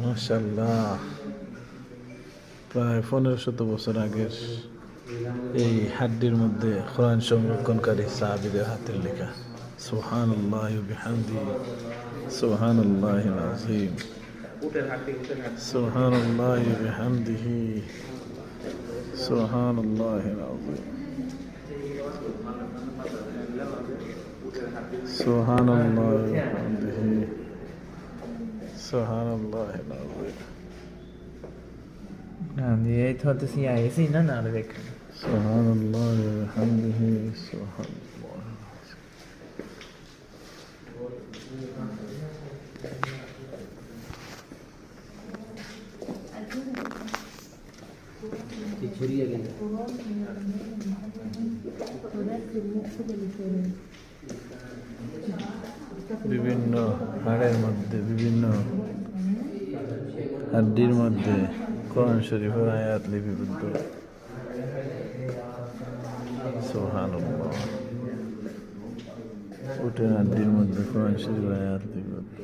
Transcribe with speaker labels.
Speaker 1: মাশাআল্লাহ, প্রায় 1500 বছর আগের এই হাড্ডির মধ্যে কোরআন সংরক্ষণকারী সাহাবীদের হাতের লেখা। সুবহানাল্লাহ ওয়া বিহামদিহি, সুবহানাল্লাহিল আযীম, সুবহানাল্লাহ ওয়া বিহামদিহি, সুবহানাল্লাহিল আযীম, সুবহানাল্লাহ ওয়া বিহামদিহি, সুবহানাল্লাহিল আযীম।
Speaker 2: এই তো হতেছি আইসি না না দেখ
Speaker 1: সুবহানাল্লাহ ওয়া বিহামদিহি, সুবহানাল্লাহ। বিভিন্ন হাড়ের মধ্যে, বিভিন্ন হাড্ডির মধ্যে কোরআন শরীফের আয়াত লিপিবদ্ধ। সুবহানাল্লাহ, উটের হাড্ডির মধ্যে কোরআন শরীফের আয়াত লিপিবদ্ধ।